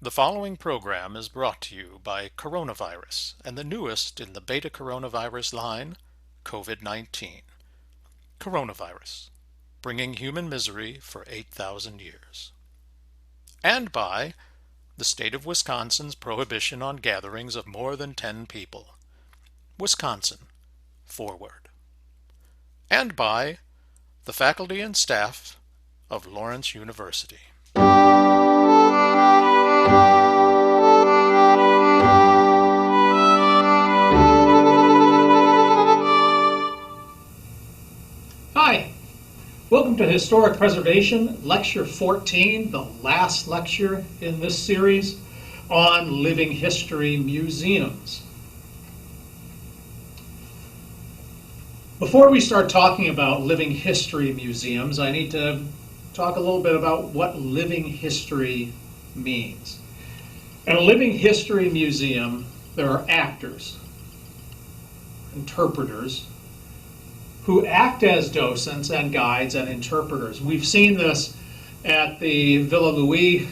The following program is brought to you by coronavirus and the newest in the beta coronavirus line, COVID-19. Coronavirus, bringing human misery for 8,000 years. And by the state of Wisconsin's prohibition on gatherings of more than 10 people. Wisconsin, forward. And by the faculty and staff of Lawrence University. Hi, welcome to Historic Preservation, Lecture 14, the last lecture in this series on living history museums. Before we start talking about living history museums, I need to talk a little bit about what living history means. In a living history museum, there are actors, interpreters, who act as docents and guides and interpreters. We've seen this at the Villa Louis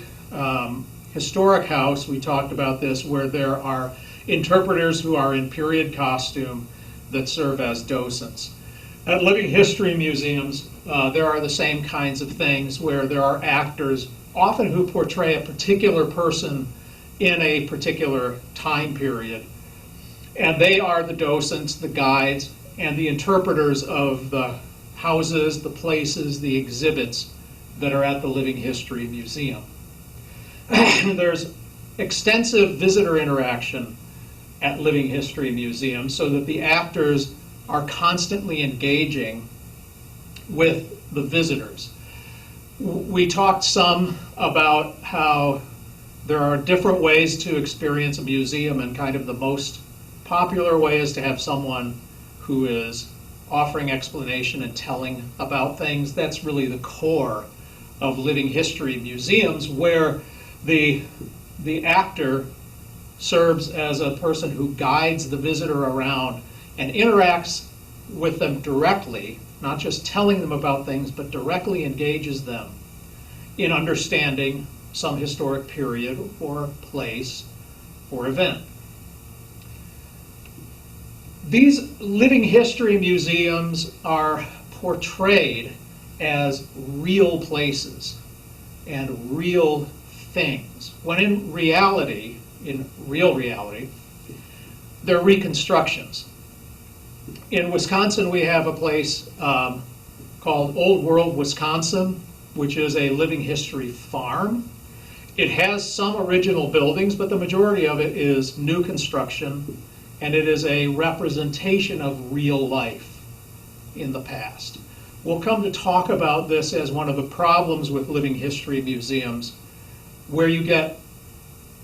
Historic House. We talked about this, where there are interpreters who are in period costume that serve as docents. At living history museums, there are the same kinds of things, where there are actors, often who portray a particular person in a particular time period. And they are the docents, the guides, and the interpreters of the houses, the places, the exhibits that are at the Living History Museum. There's extensive visitor interaction at Living History Museums, so that the actors are constantly engaging with the visitors. We talked some about how there are different ways to experience a museum, and kind of the most popular way is to have someone who is offering explanation and telling about things. That's really the core of living history museums, where the actor serves as a person who guides the visitor around and interacts with them directly, not just telling them about things, but directly engages them in understanding some historic period or place or event. These living history museums are portrayed as real places and real things, when in real reality, they're reconstructions. In Wisconsin, we have a place called Old World Wisconsin, which is a living history farm. It has some original buildings, but the majority of it is new construction, and it is a representation of real life in the past. We'll come to talk about this as one of the problems with living history museums, where you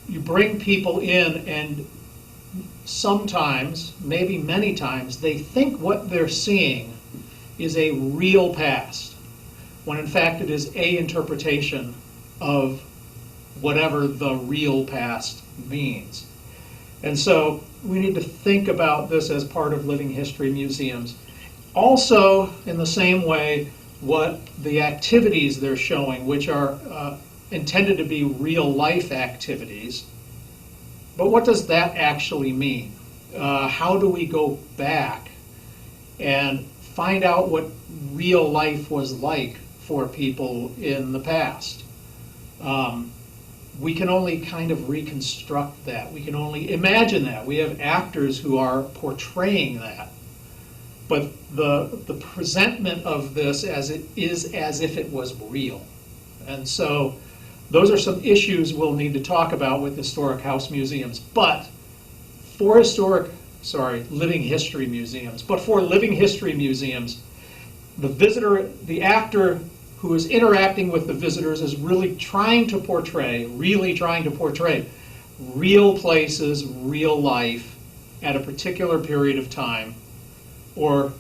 bring people in, and sometimes, maybe many times, they think what they're seeing is a real past, when in fact it is a interpretation of whatever the real past means. And so we need to think about this as part of living history museums. Also, in the same way, what the activities they're showing, which are intended to be real life activities, but what does that actually mean? How do we go back and find out what real life was like for people in the past? We can only kind of reconstruct that. We can only imagine that. We have actors who are portraying that. But the presentment of this as if it was real. And so those are some issues we'll need to talk about with historic house museums. But for living history museums. But for living history museums, the actor who is interacting with the visitors is really trying to portray real places, real life at a particular period of time, or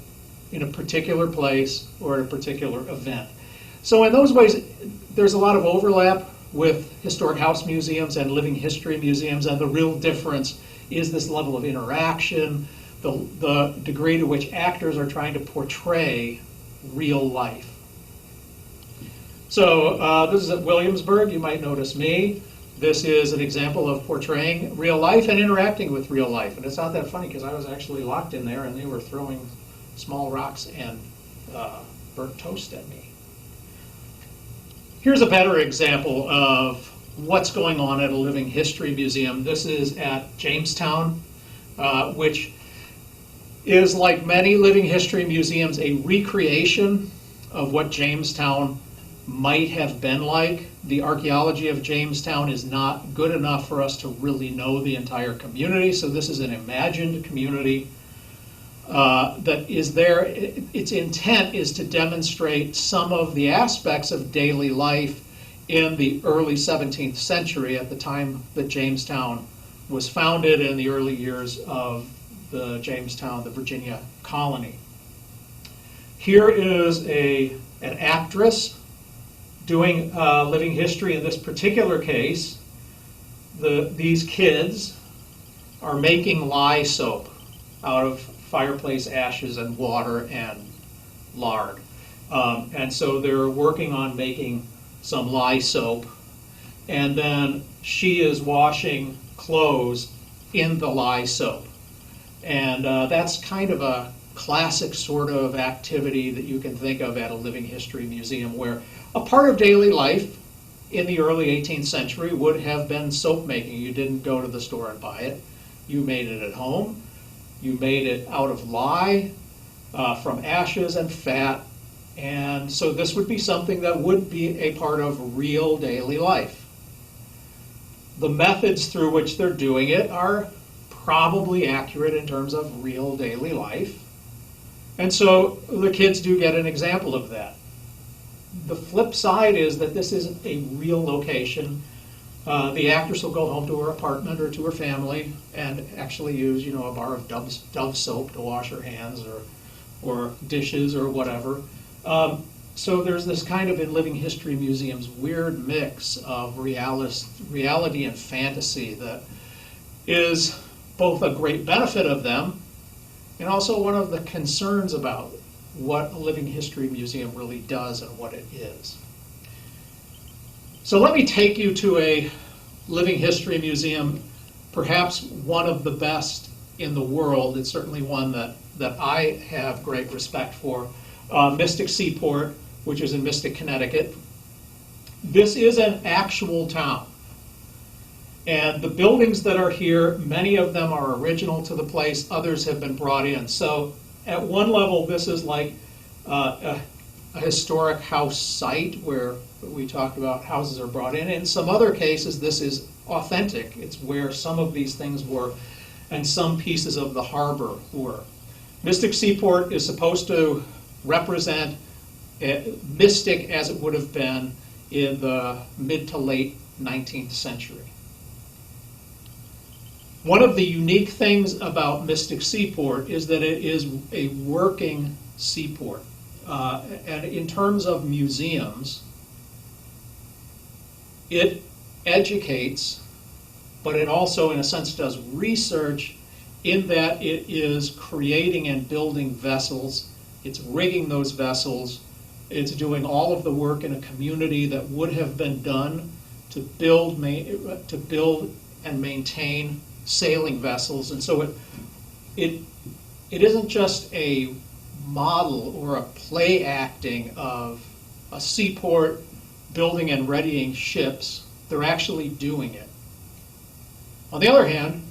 in a particular place, or at a particular event. So in those ways, there's a lot of overlap with historic house museums and living history museums, and the real difference is this level of interaction, the degree to which actors are trying to portray real life. So this is at Williamsburg. You might notice me. This is an example of portraying real life and interacting with real life. And it's not that funny because I was actually locked in there and they were throwing small rocks and burnt toast at me. Here's a better example of what's going on at a living history museum. This is at Jamestown, which is, like many living history museums, a recreation of what Jamestown might have been like. The archaeology of Jamestown is not good enough for us to really know the entire community, so this is an imagined community that is there. Its intent is to demonstrate some of the aspects of daily life in the early 17th century, at the time that Jamestown was founded, in the early years of the Jamestown, the Virginia colony. Here is an actress doing living history. In this particular case, these kids are making lye soap out of fireplace ashes and water and lard. And so they're working on making some lye soap. And then she is washing clothes in the lye soap. And that's kind of a classic sort of activity that you can think of at a living history museum, where a part of daily life in the early 18th century would have been soap making. You didn't go to the store and buy it. You made it at home. You made it out of lye, from ashes and fat. And so this would be something that would be a part of real daily life. The methods through which they're doing it are probably accurate in terms of real daily life. And so the kids do get an example of that. The flip side is that this isn't a real location. The actress will go home to her apartment or to her family and actually use, a bar of Dove soap to wash her hands or dishes or whatever. So there's this kind of, in living history museums, weird mix of reality and fantasy that is both a great benefit of them and also one of the concerns about what a living history museum really does and what it is. So let me take you to a living history museum, perhaps one of the best in the world. It's certainly one that I have great respect for. Mystic Seaport, which is in Mystic, Connecticut. This is an actual town. And the buildings that are here, many of them are original to the place, others have been brought in. So at one level, this is like a historic house site where we talked about houses are brought in. In some other cases, this is authentic. It's where some of these things were and some pieces of the harbor were. Mystic Seaport is supposed to represent Mystic as it would have been in the mid to late 19th century. One of the unique things about Mystic Seaport is that it is a working seaport. And in terms of museums, it educates, but it also, in a sense, does research in that it is creating and building vessels. It's rigging those vessels. It's doing all of the work in a community that would have been done to build and maintain sailing vessels. And so it isn't just a model or a play acting of a seaport building and readying ships. They're actually doing it. On the other hand,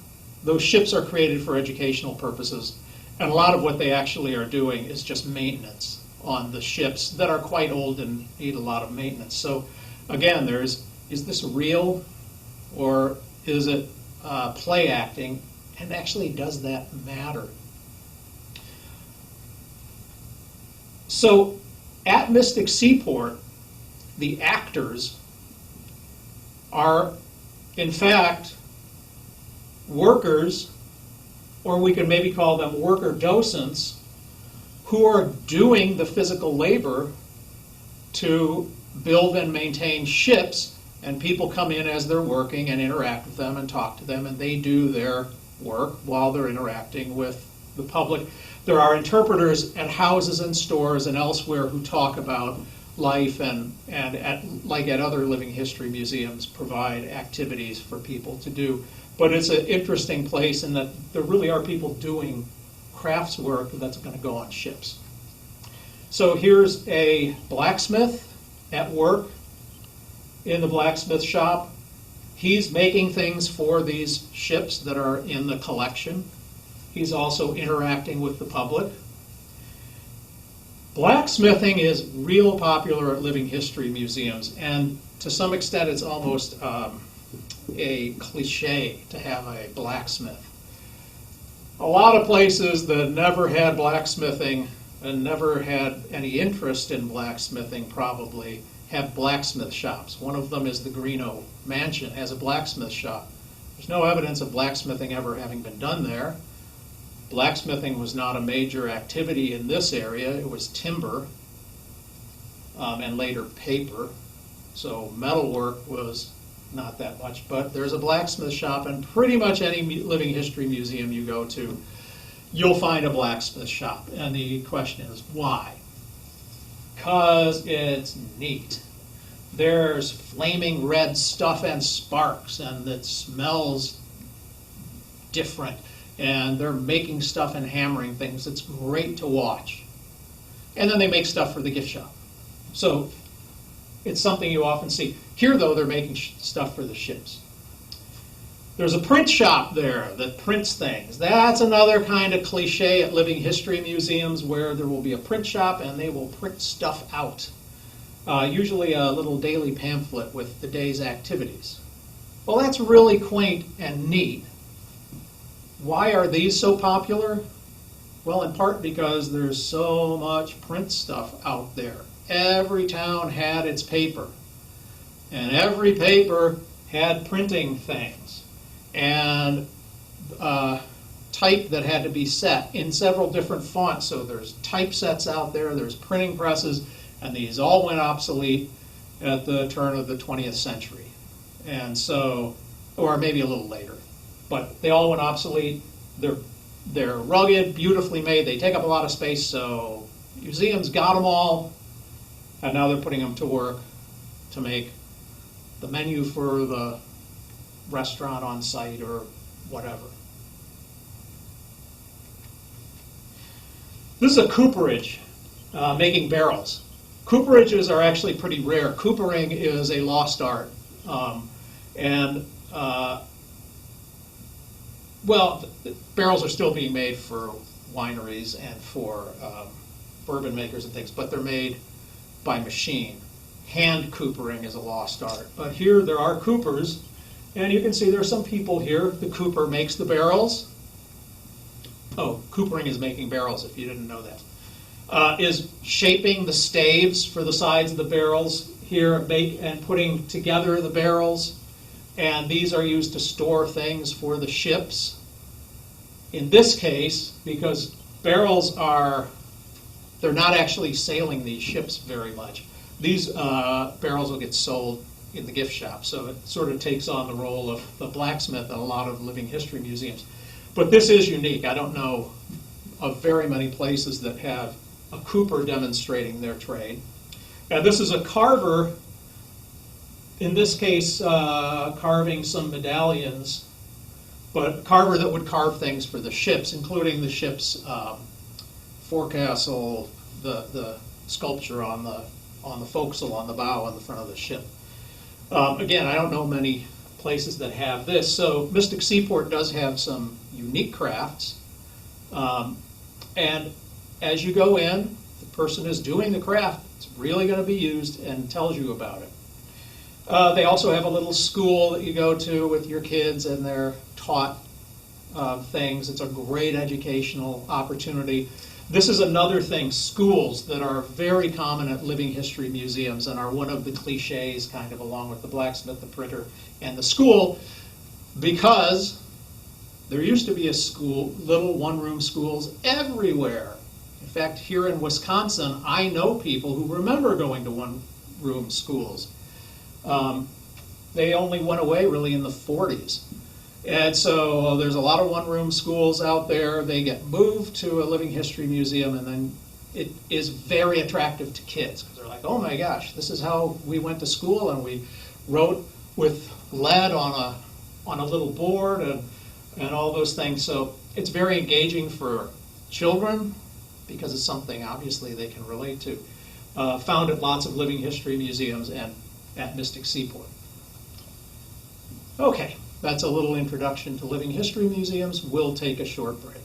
those ships are created for educational purposes, and a lot of what they actually are doing is just maintenance on the ships that are quite old and need a lot of maintenance. So again, is this real or is it play acting, and actually does that matter? So at Mystic Seaport, the actors are in fact workers, or we could maybe call them worker docents, who are doing the physical labor to build and maintain ships. And people come in as they're working and interact with them and talk to them, and they do their work while they're interacting with the public. There are interpreters at houses and stores and elsewhere who talk about life and like at other living history museums, provide activities for people to do. But it's an interesting place in that there really are people doing crafts work that's going to go on ships. So here's a blacksmith at work in the blacksmith shop. He's making things for these ships that are in the collection. He's also interacting with the public. Blacksmithing is real popular at living history museums, and to some extent it's almost a cliche to have a blacksmith. A lot of places that never had blacksmithing and never had any interest in blacksmithing probably have blacksmith shops. One of them is the Greeno Mansion, has a blacksmith shop. There's no evidence of blacksmithing ever having been done there. Blacksmithing was not a major activity in this area. It was timber and later paper. So metalwork was not that much. But there's a blacksmith shop, and pretty much any living history museum you go to, you'll find a blacksmith shop. And the question is, why? Because it's neat. There's flaming red stuff and sparks, and it smells different. And they're making stuff and hammering things. It's great to watch. And then they make stuff for the gift shop. So it's something you often see. Here, though, they're making stuff for the ships. There's a print shop there that prints things. That's another kind of cliche at living history museums, where there will be a print shop and they will print stuff out. Usually a little daily pamphlet with the day's activities. Well, that's really quaint and neat. Why are these so popular? Well, in part because there's so much print stuff out there. Every town had its paper, and every paper had printing things, and type that had to be set in several different fonts. So there's typesets out there, there's printing presses, and these all went obsolete at the turn of the 20th century. And so, or maybe a little later. But they all went obsolete. They're rugged, beautifully made. They take up a lot of space, so museums got them all, and now they're putting them to work to make the menu for the restaurant on site or whatever. This is a cooperage making barrels. Cooperages are actually pretty rare. Coopering is a lost art. Well, barrels are still being made for wineries and for bourbon makers and things, but they're made by machine. Hand coopering is a lost art. But here there are coopers, and you can see there are some people here. The cooper makes the barrels. Oh, coopering is making barrels, if you didn't know that. Is shaping the staves for the sides of the barrels here, and putting together the barrels. And these are used to store things for the ships. In this case, because barrels they're not actually sailing these ships very much. These barrels will get sold in the gift shop, so it sort of takes on the role of the blacksmith at a lot of living history museums. But this is unique. I don't know of very many places that have a cooper demonstrating their trade. And this is a carver, in this case carving some medallions, but a carver that would carve things for the ships, including the ship's forecastle, the sculpture on the forecastle, on the bow, on the front of the ship. Again, I don't know many places that have this. So Mystic Seaport does have some unique crafts. And as you go in, the person is doing the craft. It's really going to be used and tells you about it. They also have a little school that you go to with your kids, and they're taught things. It's a great educational opportunity. This is another thing, schools that are very common at living history museums and are one of the cliches, kind of, along with the blacksmith, the printer, and the school, because there used to be a school, little one-room schools everywhere. In fact, here in Wisconsin, I know people who remember going to one-room schools. They only went away really in the 40s. And so there's a lot of one-room schools out there. They get moved to a living history museum, and then it is very attractive to kids because there They're like, oh my gosh, this is how we went to school, and we wrote with lead on a little board and all those things. So it's very engaging for children because it's something obviously they can relate to. Found at lots of living history museums and at Mystic Seaport. Okay, that's a little introduction to living history museums. We'll take a short break.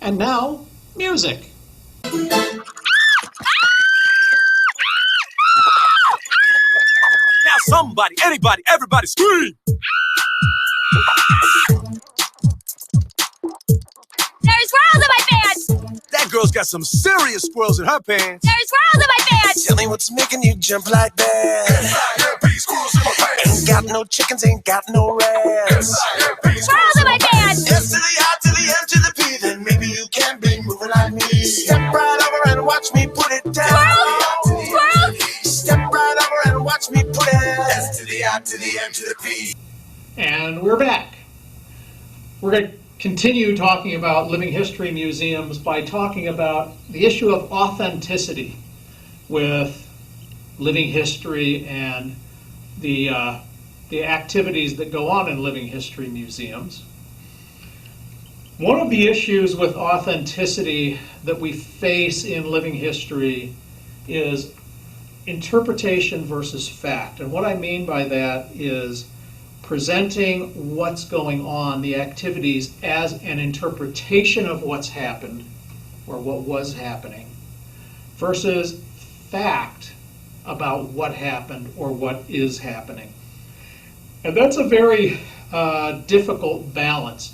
And now, music. Now somebody, anybody, everybody scream! There's squirrels in my pants! That girl's got some serious squirrels in her pants. There's squirrels in my pants! Tell me what's making you jump like that. Ain't got no chickens, ain't got no rats. Squirrels in my pants! S to the I to the M to the P, then maybe you can be moving like me. Step right over and watch me put it down. Squirrels! Squirrels! Step right over and watch me put it. S to the I to the M to the P. And we're back. We're going to continue talking about living history museums by talking about the issue of authenticity with living history and the activities that go on in living history museums. One of the issues with authenticity that we face in living history is interpretation versus fact. And what I mean by that is presenting what's going on, the activities, as an interpretation of what's happened or what was happening versus fact about what happened or what is happening. And that's a very difficult balance.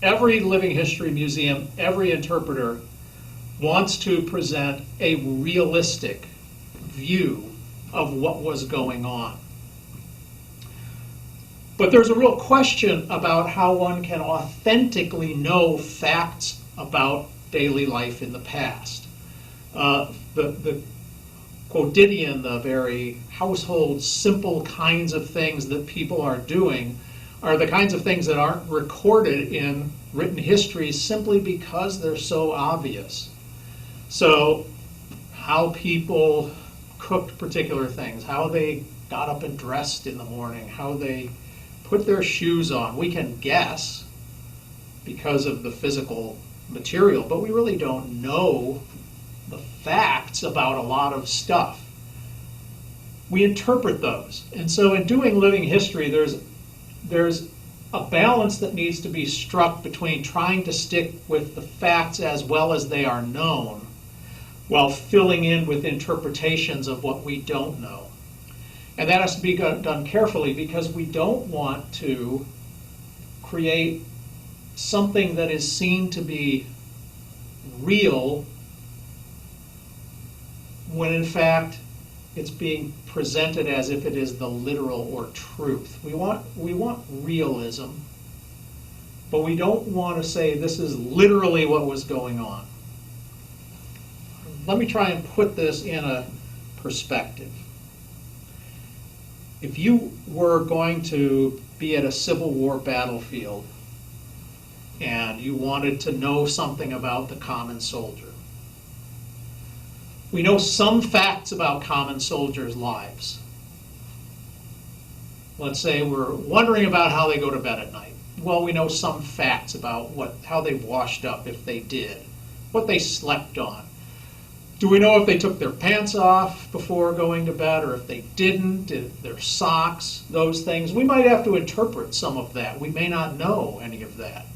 Every living history museum, every interpreter wants to present a realistic view of what was going on. But there's a real question about how one can authentically know facts about daily life in the past. The quotidian, the very household, simple kinds of things that people are doing are the kinds of things that aren't recorded in written history simply because they're so obvious. So how people cooked particular things, how they got up and dressed in the morning, how they put their shoes on, we can guess because of the physical material, but we really don't know the facts about a lot of stuff. We interpret those. And so in doing living history, there's a balance that needs to be struck between trying to stick with the facts as well as they are known while filling in with interpretations of what we don't know. And that has to be done carefully because we don't want to create something that is seen to be real when in fact it's being presented as if it is the literal or truth. We want realism, but we don't want to say this is literally what was going on. Let me try and put this in a perspective. If you were going to be at a Civil War battlefield and you wanted to know something about the common soldier, we know some facts about common soldiers' lives. Let's say we're wondering about how they go to bed at night. Well, we know some facts about how they washed up, if they did, what they slept on. Do we know if they took their pants off before going to bed, or if they didn't, their socks, those things? We might have to interpret some of that. We may not know any of that.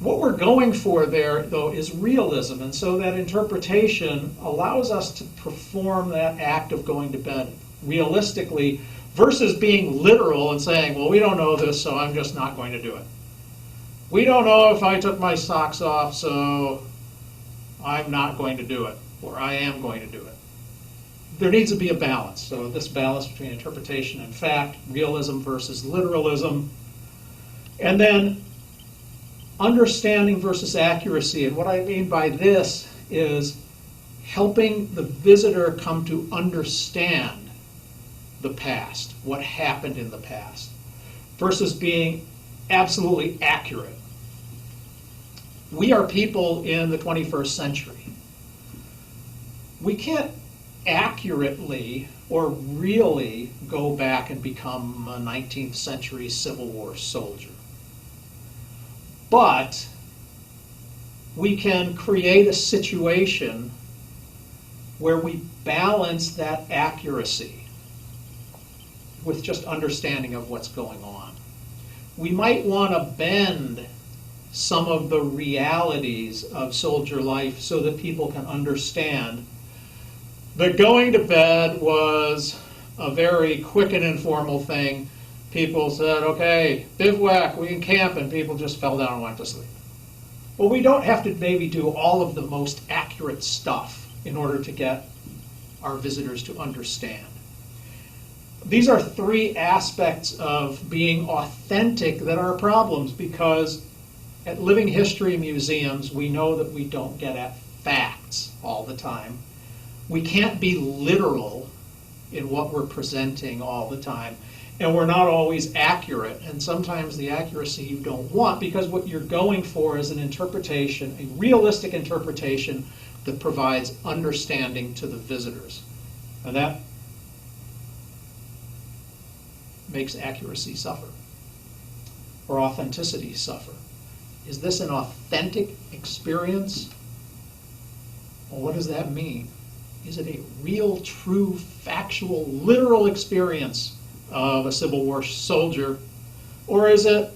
What we're going for there, though, is realism, and so that interpretation allows us to perform that act of going to bed realistically versus being literal and saying, well, we don't know this, so I'm just not going to do it. We don't know if I took my socks off, so I'm not going to do it, or I am going to do it. There needs to be a balance. So this balance between interpretation and fact, realism versus literalism, and then understanding versus accuracy. And what I mean by this is helping the visitor come to understand the past, what happened in the past, versus being absolutely accurate. We are people in the 21st century. we can't accurately or really go back and become a 19th century Civil War soldier. But we can create a situation where we balance that accuracy with just understanding of what's going on. We might want to bend some of the realities of soldier life so that people can understand that going to bed was a very quick and informal thing. People said, okay, bivouac, we can camp, and people just fell down and went to sleep. Well, we don't have to maybe do all of the most accurate stuff in order to get our visitors to understand. These are three aspects of being authentic that are problems, because at living history museums, we know that we don't get at facts all the time. We can't be literal in what we're presenting all the time, and we're not always accurate, and sometimes the accuracy you don't want, because what you're going for is an interpretation, a realistic interpretation that provides understanding to the visitors. And that makes accuracy suffer, or authenticity suffer. Is this an authentic experience? Well, what does that mean? Is it a real, true, factual, literal experience of a Civil War soldier, or is it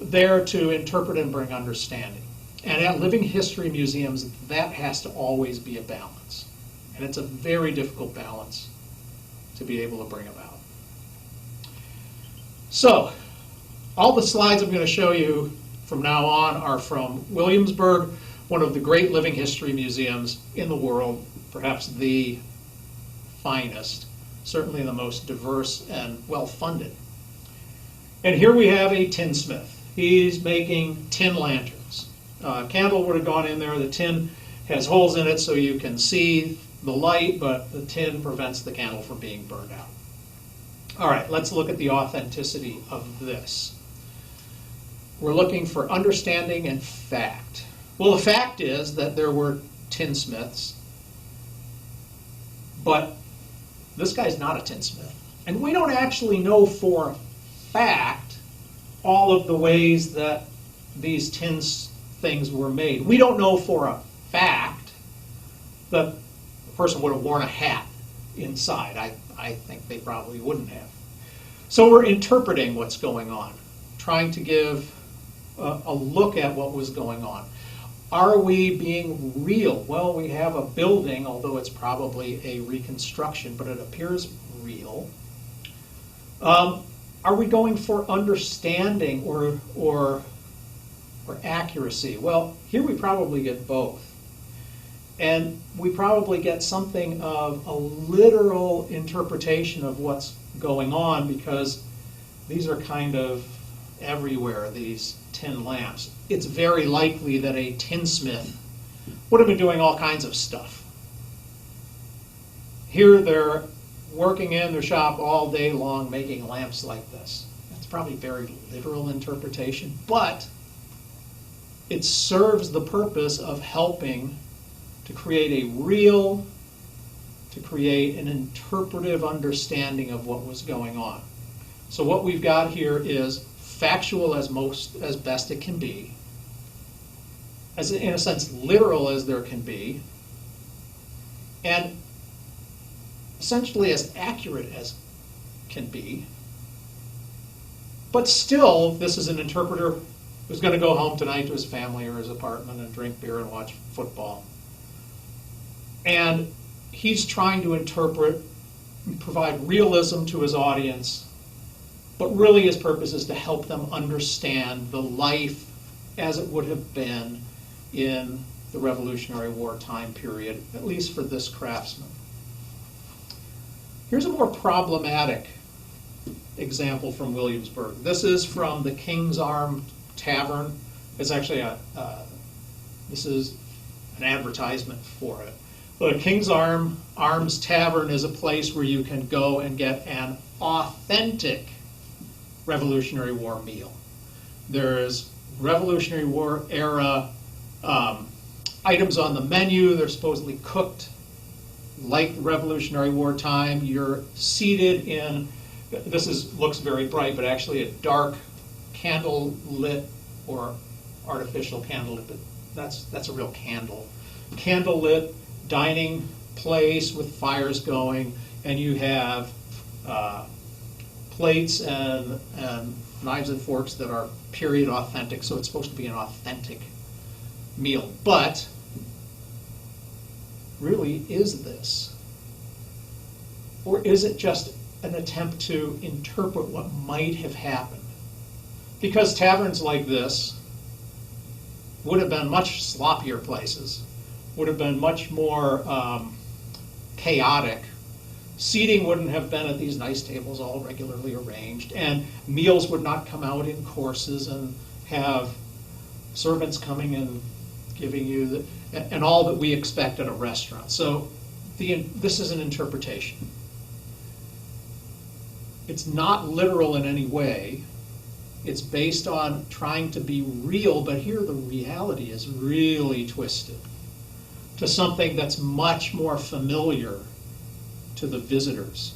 there to interpret and bring understanding? And at living history museums, that has to always be a balance. And it's a very difficult balance to be able to bring about. So, all the slides I'm going to show you from now on are from Williamsburg, one of the great living history museums in the world, perhaps the finest, certainly the most diverse and well-funded. And here we have a tinsmith. He's making tin lanterns. Candle would have gone in there. The tin has holes in it so you can see the light, but the tin prevents the candle from being burned out. All right, let's look at the authenticity of this. We're looking for understanding and fact. Well, the fact is that there were tinsmiths, but this guy's not a tinsmith. And we don't actually know for a fact all of the ways that these tin things were made. We don't know for a fact that the person would have worn a hat inside. I think they probably wouldn't have. So we're interpreting what's going on, trying to give a look at what was going on. Are we being real? Well, we have a building, although it's probably a reconstruction, but it appears real. Are we going for understanding or accuracy? Well, here we probably get both. And we probably get something of a literal interpretation of what's going on, because these are kind of everywhere, these tin lamps. It's very likely that a tinsmith would have been doing all kinds of stuff. Here they're working in their shop all day long making lamps like this. That's probably very literal interpretation, but it serves the purpose of helping to create an interpretive understanding of what was going on. So what we've got here is factual as best it can be, as in a sense literal as there can be, and essentially as accurate as can be. But still, this is an interpreter who's going to go home tonight to his family or his apartment and drink beer and watch football. And he's trying to interpret and provide realism to his audience, but really his purpose is to help them understand the life as it would have been in the Revolutionary War time period, at least for this craftsman. Here's a more problematic example from Williamsburg. This is from the King's Arm Tavern. It's actually this is an advertisement for it. The King's Arms Tavern is a place where you can go and get an authentic Revolutionary War meal. There's Revolutionary War era items on the menu. They're supposedly cooked like Revolutionary War time, you're seated in, looks very bright, but actually a dark candle lit or artificial candle lit, but that's a real candle. Candle lit dining place with fires going, and you have plates and knives and forks that are period authentic, so it's supposed to be an authentic meal. But really, is this? Or is it just an attempt to interpret what might have happened? Because taverns like this would have been much sloppier places, would have been much more chaotic. Seating wouldn't have been at these nice tables all regularly arranged, and meals would not come out in courses and have servants coming and giving you and all that we expect at a restaurant. So this is an interpretation. It's not literal in any way. It's based on trying to be real, but here the reality is really twisted to something that's much more familiar to the visitors.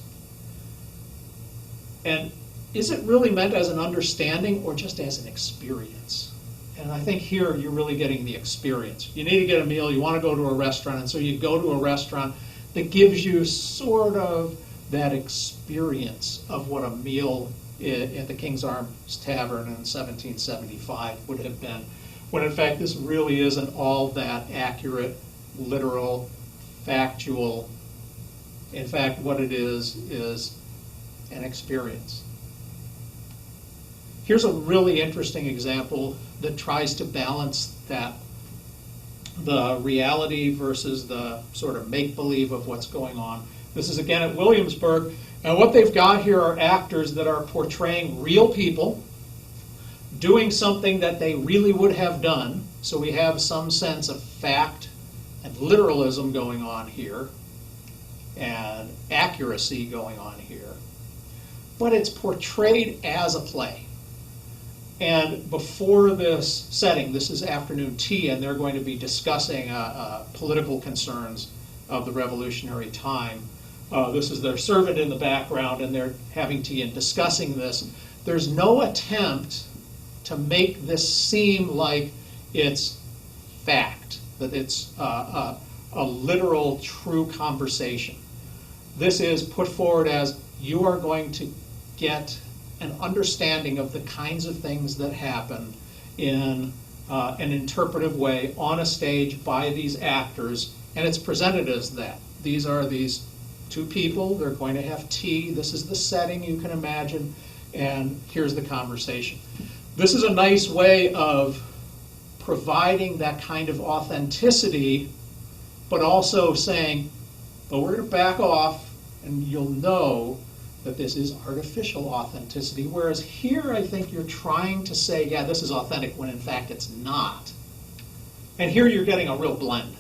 And is it really meant as an understanding or just as an experience? And I think here you're really getting the experience. You need to get a meal, you want to go to a restaurant, and so you go to a restaurant that gives you sort of that experience of what a meal at the King's Arms Tavern in 1775 would have been, when in fact this really isn't all that accurate, literal, factual. In fact, what it is an experience. Here's a really interesting example that tries to balance that, the reality versus the sort of make-believe of what's going on. This is again at Williamsburg, and what they've got here are actors that are portraying real people doing something that they really would have done, so we have some sense of fact and literalism going on here, and accuracy going on here, but it's portrayed as a play. And before this setting, this is afternoon tea, and they're going to be discussing political concerns of the revolutionary time. This is their servant in the background, and they're having tea and discussing this. There's no attempt to make this seem like it's fact, that it's a literal, true conversation. This is put forward as you are going to get an understanding of the kinds of things that happen in an interpretive way on a stage by these actors, and it's presented as that. These are these two people, they're going to have tea, this is the setting you can imagine, and here's the conversation. This is a nice way of providing that kind of authenticity, but also saying, but we're going to back off, and you'll know that this is artificial authenticity, whereas here I think you're trying to say, yeah, this is authentic, when in fact it's not. And here you're getting a real blend,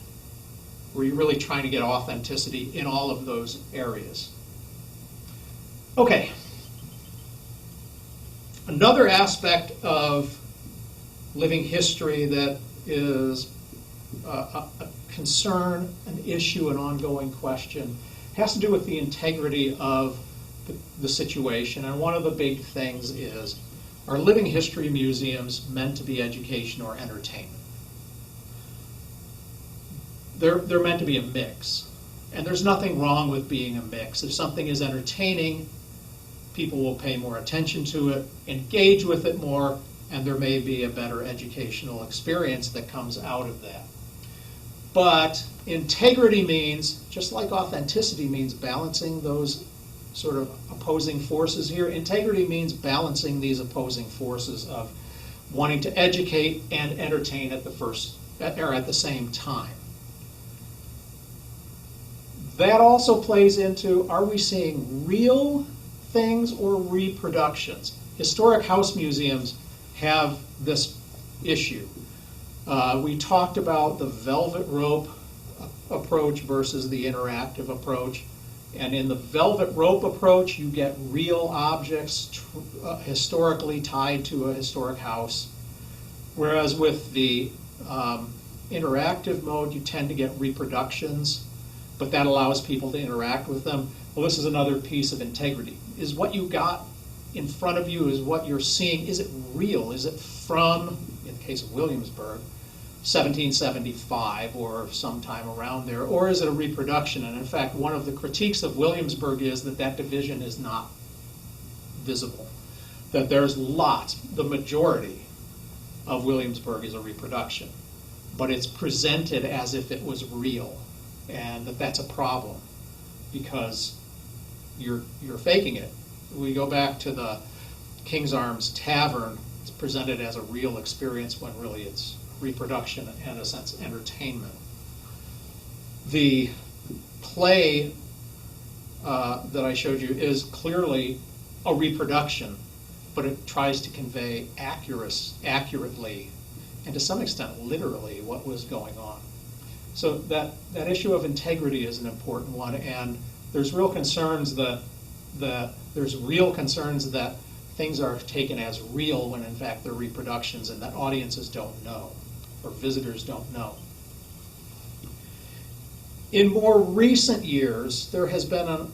where you're really trying to get authenticity in all of those areas. Okay. Another aspect of living history that is a concern, an issue, an ongoing question, has to do with the integrity of the situation. And one of the big things is, are living history museums meant to be education or entertainment? They're meant to be a mix. And there's nothing wrong with being a mix. If something is entertaining, people will pay more attention to it, engage with it more, and there may be a better educational experience that comes out of that. But integrity means, just like authenticity means balancing those sort of opposing forces here, integrity means balancing these opposing forces of wanting to educate and entertain at the same time. That also plays into, are we seeing real things or reproductions? Historic house museums have this issue. We talked about the velvet rope approach versus the interactive approach. And in the velvet rope approach, you get real objects historically tied to a historic house. Whereas with the interactive mode, you tend to get reproductions. but that allows people to interact with them. Well, this is another piece of integrity. Is what you got in front of you, is what you're seeing, is it real? Is it from, in the case of Williamsburg, 1775 or sometime around there, or is it a reproduction? And in fact, one of the critiques of Williamsburg is that that division is not visible, that there's lots, the majority of Williamsburg is a reproduction, but it's presented as if it was real, and that's a problem because you're faking it. We go back to the King's Arms Tavern. It's presented as a real experience when really it's reproduction and, in a sense, entertainment. The play that I showed you is clearly a reproduction, but it tries to convey accurately and to some extent literally what was going on. So that issue of integrity is an important one, and there's real concerns that things are taken as real when in fact they're reproductions, and that audiences don't know or visitors don't know. In more recent years, there has been a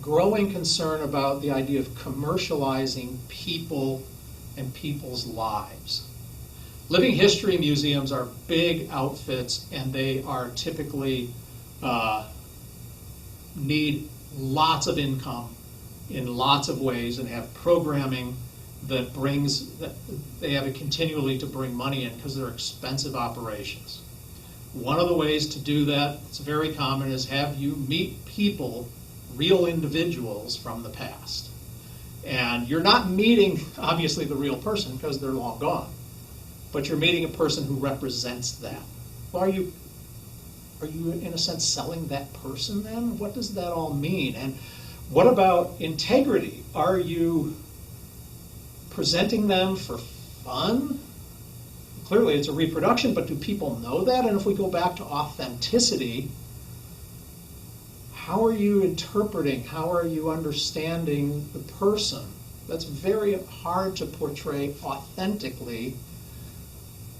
growing concern about the idea of commercializing people and people's lives. Living history museums are big outfits, and they are typically need lots of income in lots of ways and have programming that they have it continually to bring money in because they're expensive operations. One of the ways to do that, it's very common, is have you meet people, real individuals from the past. And you're not meeting, obviously, the real person because they're long gone, but you're meeting a person who represents that. Well, are you, in a sense, selling that person then? What does that all mean? And what about integrity? Are you presenting them for fun? Clearly it's a reproduction, but do people know that? And if we go back to authenticity, how are you interpreting, how are you understanding the person? That's very hard to portray authentically,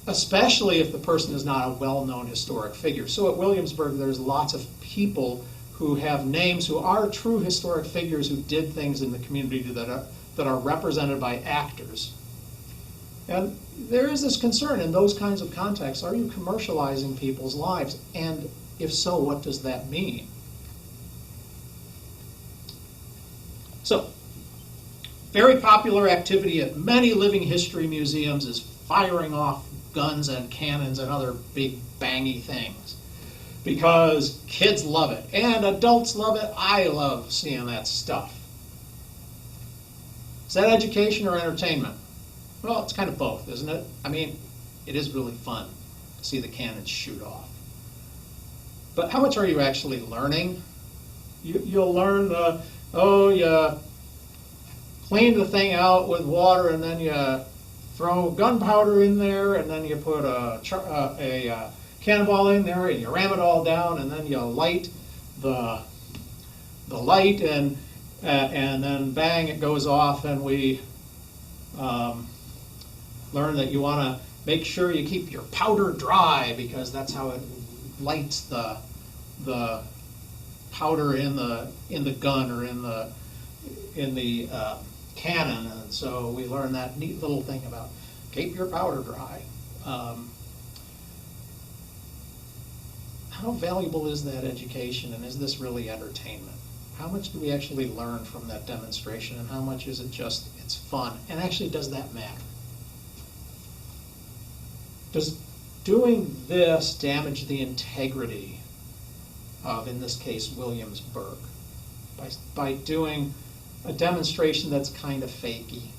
especially if the person is not a well-known historic figure. So at Williamsburg, there's lots of people who have names, who are true historic figures who did things in the community that are represented by actors. And there is this concern in those kinds of contexts, are you commercializing people's lives? And if so, what does that mean? So, very popular activity at many living history museums is firing off guns and cannons and other big bangy things, because kids love it and adults love it. I love seeing that stuff. Is that education or entertainment? Well, it's kind of both, isn't it? I mean, it is really fun to see the cannons shoot off. But how much are you actually learning? You'll learn, you clean the thing out with water, and then you throw gunpowder in there, and then you put a cannonball in there, and you ram it all down, and then you light the light, and then bang, it goes off, and we learn that you want to make sure you keep your powder dry, because that's how it lights the powder in the gun or in the cannon. And so we learn that neat little thing about keep your powder dry. How valuable is that education, and is this really entertainment? How much do we actually learn from that demonstration, and how much is it just it's fun? And actually, does that matter? Does doing this damage the integrity of, in this case, Williamsburg, by doing a demonstration that's kind of fakey,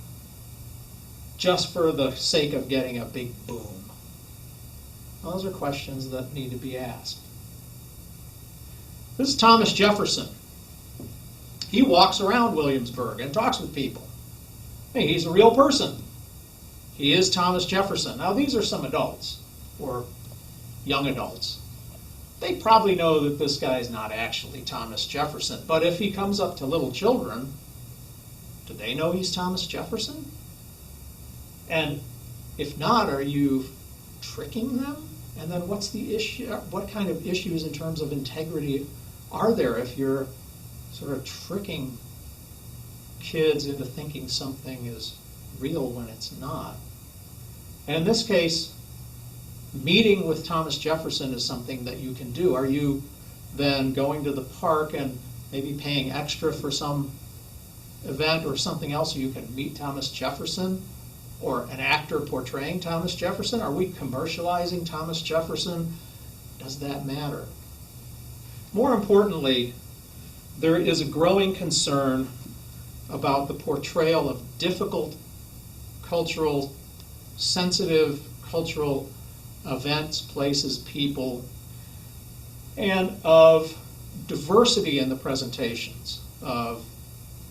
just for the sake of getting a big boom? Those are questions that need to be asked. This is Thomas Jefferson. He walks around Williamsburg and talks with people. Hey, he's a real person. He is Thomas Jefferson. Now, these are some adults, or young adults. They probably know that this guy is not actually Thomas Jefferson, but if he comes up to little children, do they know he's Thomas Jefferson? And if not, are you tricking them? And then what's the issue? What kind of issues in terms of integrity are there if you're sort of tricking kids into thinking something is real when it's not? And in this case, meeting with Thomas Jefferson is something that you can do. Are you then going to the park and maybe paying extra for some event or something else so you can meet Thomas Jefferson or an actor portraying Thomas Jefferson? Are we commercializing Thomas Jefferson? Does that matter? More importantly, there is a growing concern about the portrayal of difficult cultural, sensitive cultural events, places, people, and of diversity in the presentations of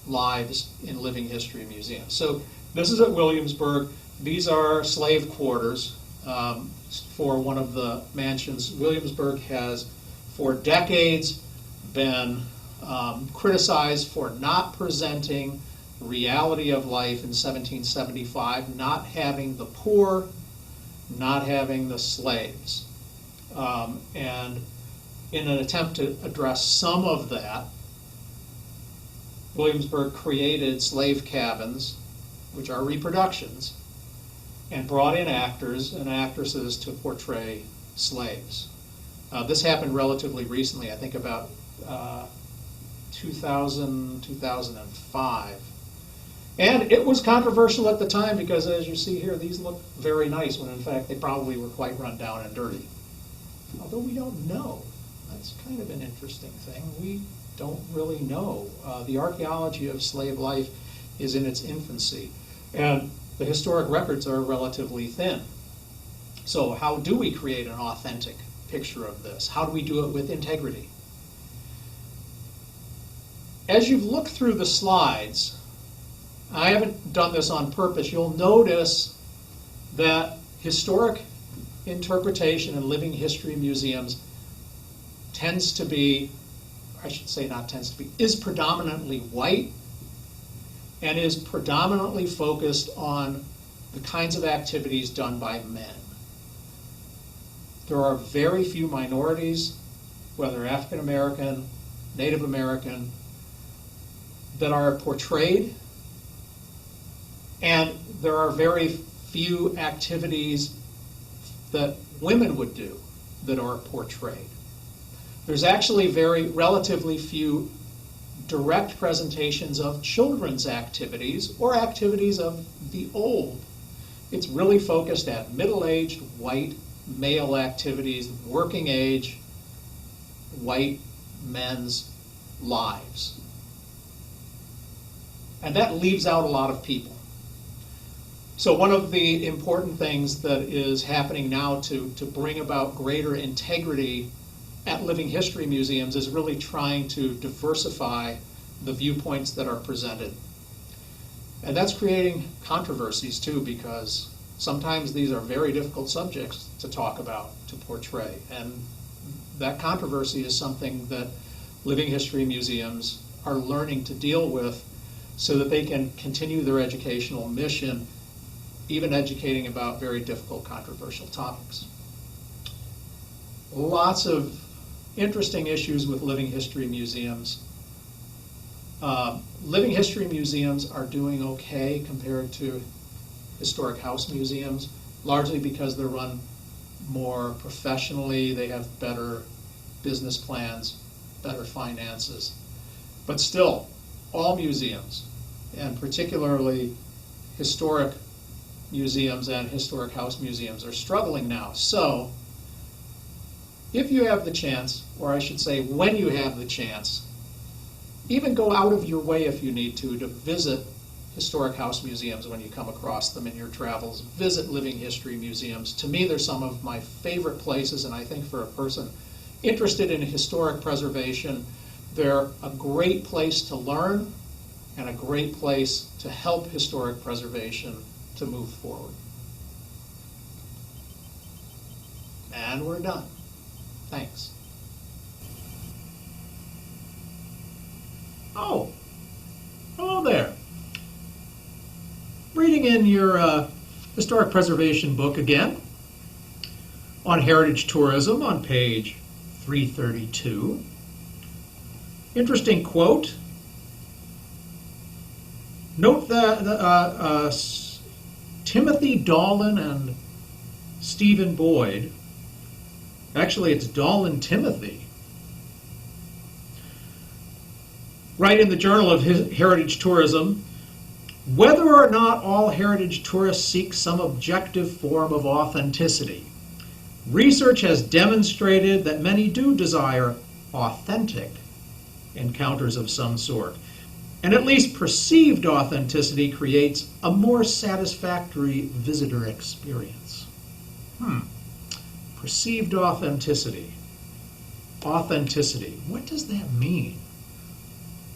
lives in living history museums. So this is at Williamsburg. These are slave quarters for one of the mansions. Williamsburg has for decades been criticized for not presenting reality of life in 1775, not having the poor, not having the slaves. And in an attempt to address some of that, Williamsburg created slave cabins, which are reproductions, and brought in actors and actresses to portray slaves. This happened relatively recently, I think about 2005. And it was controversial at the time because, as you see here, these look very nice when in fact they probably were quite run down and dirty. Although we don't know. That's kind of an interesting thing. We don't really know. The archaeology of slave life is in its infancy, and the historic records are relatively thin. So how do we create an authentic picture of this? How do we do it with integrity? As you've looked through the slides, I haven't done this on purpose, you'll notice that historic interpretation in living history museums tends to be, I should say not tends to be, is predominantly white and is predominantly focused on the kinds of activities done by men. There are very few minorities, whether African American, Native American, that are portrayed, and there are very few activities that women would do that are portrayed. There's actually relatively few direct presentations of children's activities or activities of the old. It's really focused at middle-aged, white, male activities, working age, white men's lives. And that leaves out a lot of people. So one of the important things that is happening now to bring about greater integrity at living history museums is really trying to diversify the viewpoints that are presented. And that's creating controversies too, because sometimes these are very difficult subjects to talk about, to portray. And that controversy is something that living history museums are learning to deal with so that they can continue their educational mission, even educating about very difficult, controversial topics. Lots of interesting issues with living history museums. Living history museums are doing okay compared to historic house museums, largely because they're run more professionally, they have better business plans, better finances. But still, all museums, and particularly historic museums and historic house museums, are struggling now. So, if you have the chance, or I should say when you have the chance, even go out of your way if you need to visit historic house museums when you come across them in your travels. Visit living history museums. To me, they're some of my favorite places, and I think for a person interested in historic preservation, they're a great place to learn and a great place to help historic preservation to move forward. And we're done. Thanks. Oh, hello there. Reading in your historic preservation book again on heritage tourism on page 332. Interesting quote. Note that Timothy Dolan and Stephen Boyd, actually it's Dolan Timothy, write in the Journal of Heritage Tourism, whether or not all heritage tourists seek some objective form of authenticity. Research has demonstrated that many do desire authentic encounters of some sort. And at least perceived authenticity creates a more satisfactory visitor experience. Perceived authenticity. Authenticity. What does that mean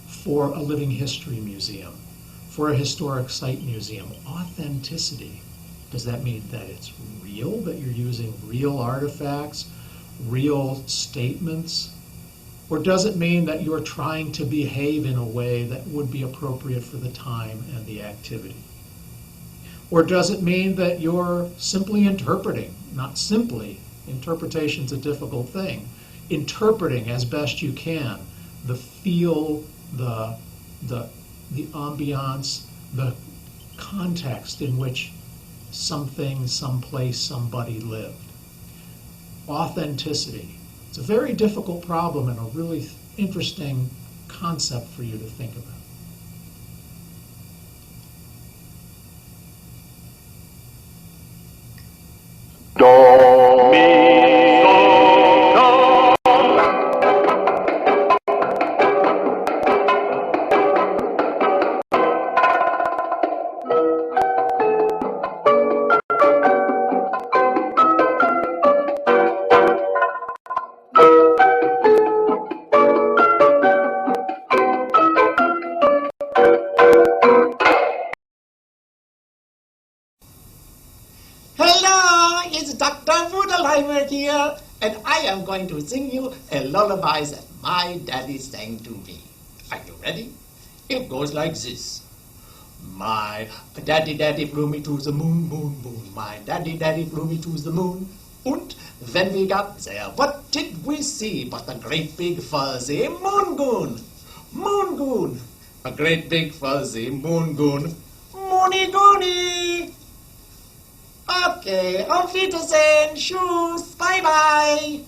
for a living history museum, for a historic site museum? Authenticity. Does that mean that it's real, that you're using real artifacts, real statements? Or does it mean that you're trying to behave in a way that would be appropriate for the time and the activity? Or does it mean that you're simply interpreting, not simply, interpretation's a difficult thing, interpreting as best you can the feel, the ambiance, the context in which something, someplace, somebody lived. Authenticity. It's a very difficult problem and a really interesting concept for you to think about. Hello, it's Dr. Pudelheimer here, and I am going to sing you a lullaby that my daddy sang to me. Are you ready? It goes like this. My daddy flew me to the moon, moon, moon. My daddy flew me to the moon. And when we got there, what did we see but a great big fuzzy moon goon? Moon goon. A great big fuzzy moon goon. Moony goony. Okay, auf Wiedersehen, tschüss, bye bye.